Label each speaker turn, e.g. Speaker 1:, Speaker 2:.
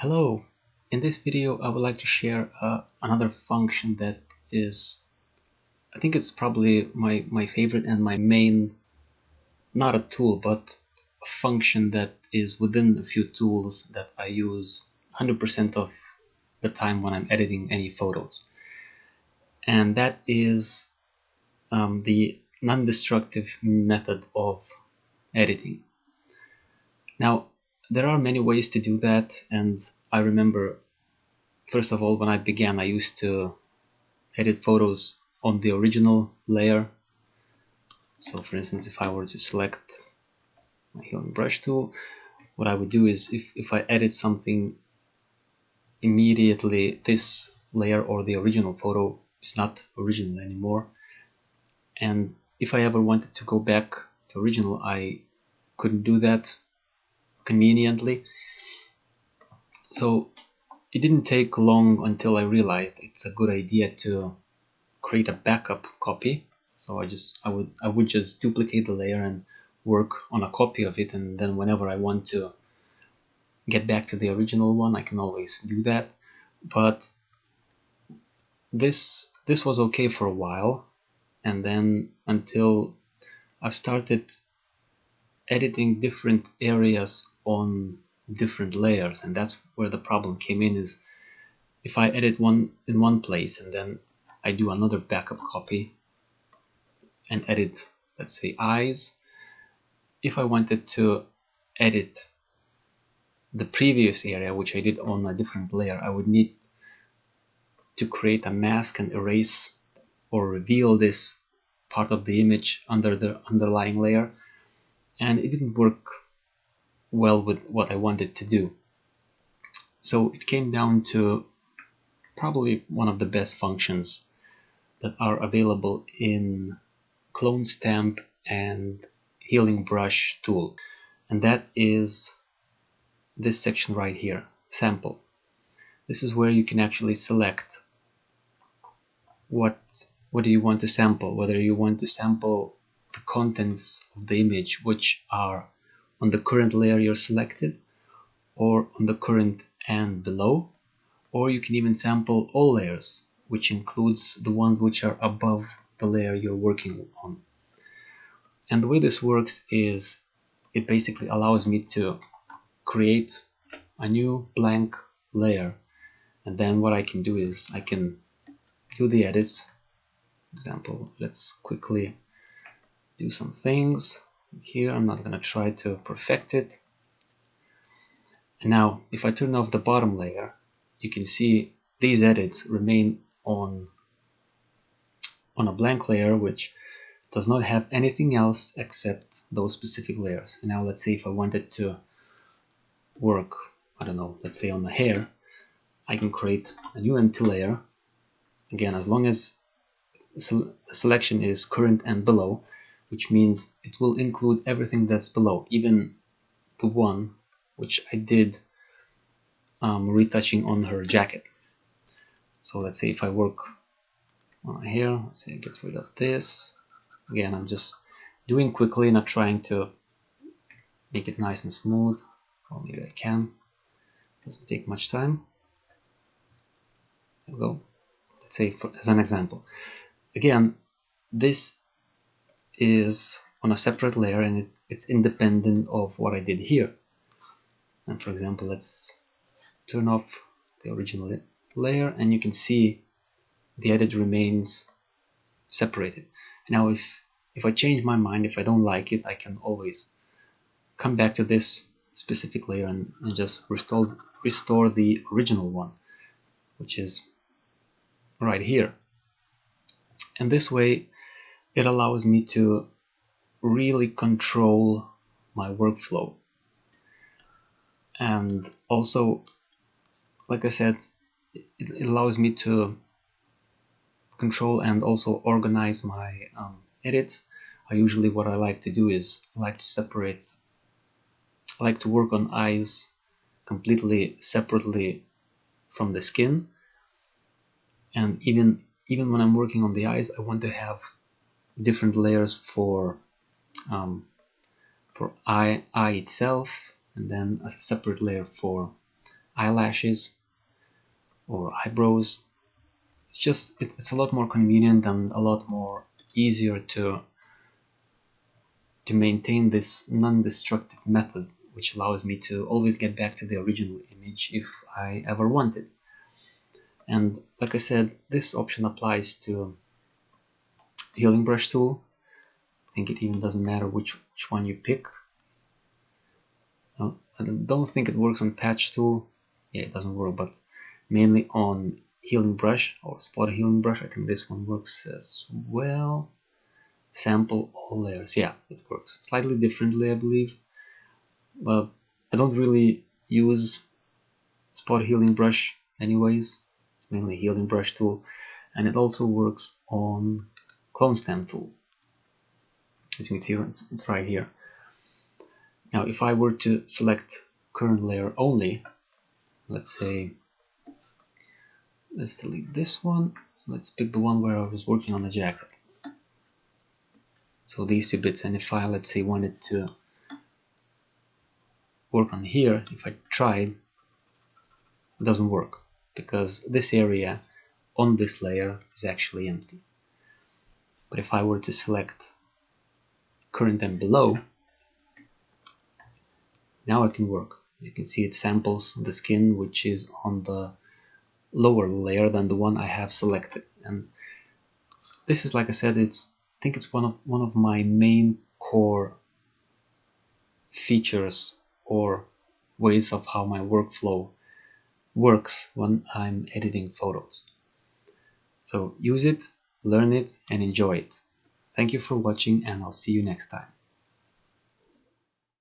Speaker 1: Hello! In this video I would like to share another function that is, I think it's probably my favorite and my main, not a tool, but a function that is within a few tools that I use 100% of the time when I'm editing any photos. And that is the non-destructive method of editing. Now, there are many ways to do that, and I remember first of all, when I began, I used to edit photos on the original layer. So for instance, if I were to select my healing brush tool, what I would do is if I edit something immediately, this layer or the original photo is not original anymore. And if I ever wanted to go back to original, I couldn't do that conveniently. So it didn't take long until I realized it's a good idea to create a backup copy. So I would just duplicate the layer and work on a copy of it, and then whenever I want to get back to the original one, I can always do that. But this was okay for a while, and then until I've started editing different areas on different layers, and that's where the problem came in. Is if I edit one in one place and then I do another backup copy and edit, let's say, eyes. If I wanted to edit the previous area, which I did on a different layer, I would need to create a mask and erase or reveal this part of the image under the underlying layer, and it didn't work well with what I wanted to do. So it came down to probably one of the best functions that are available in Clone Stamp and Healing Brush tool, and that is this section right here, sample. This is where you can actually select what do you want to sample, whether you want to sample the contents of the image which are on the current layer you're selected, or on the current and below, or you can even sample all layers, which includes the ones which are above the layer you're working on. And the way this works is it basically allows me to create a new blank layer, and then what I can do is I can do the edits. For example, let's quickly do some things here. I'm not going to try to perfect it. And now if I turn off the bottom layer, you can see these edits remain on a blank layer which does not have anything else except those specific layers. And now let's say if I wanted to work, I don't know, let's say on the hair, I can create a new empty layer. Again, as long as the selection is current and below, which means it will include everything that's below, even the one which I did retouching on her jacket. So let's say if I work on here, let's say I get rid of this. Again, I'm just doing quickly, not trying to make it nice and smooth. Or maybe I can. Doesn't take much time. There we go. Let's say as an example. Again, this is on a separate layer and it's independent of what I did here. And for example, let's turn off the original layer, and you can see the edit remains separated. Now if I change my mind, if I don't like it, I can always come back to this specific layer and just restore the original one, which is right here. And this way it allows me to really control my workflow. And also, like I said, it allows me to control and also organize my edits. Usually what I like to do is I like to work on eyes completely separately from the skin. And even when I'm working on the eyes, I want to have different layers for eye itself, and then a separate layer for eyelashes or eyebrows. It's a lot more convenient and a lot more easier to maintain this non-destructive method, which allows me to always get back to the original image if I ever want it. And like I said, this option applies to healing brush tool. I think it even doesn't matter which one you pick. I don't think it works on patch tool. Yeah, it doesn't work, but mainly on healing brush or spot healing brush. I think this one works as well. Sample all layers. Yeah, it works slightly differently, I believe. But I don't really use spot healing brush anyways. It's mainly healing brush tool, and it also works on clone stamp tool. As you can see, it's right here. Now, if I were to select current layer only, let's say, let's delete this one. Let's pick the one where I was working on the jacket. So these two bits, and if I, let's say, wanted to work on here, if I tried, it doesn't work because this area on this layer is actually empty. But if I were to select current and below, now I can work. You can see it samples the skin, which is on the lower layer than the one I have selected. And this is, like I said, I think it's one of my main core features or ways of how my workflow works when I'm editing photos. So use it, learn it, and enjoy it. Thank you for watching, and I'll see you next time.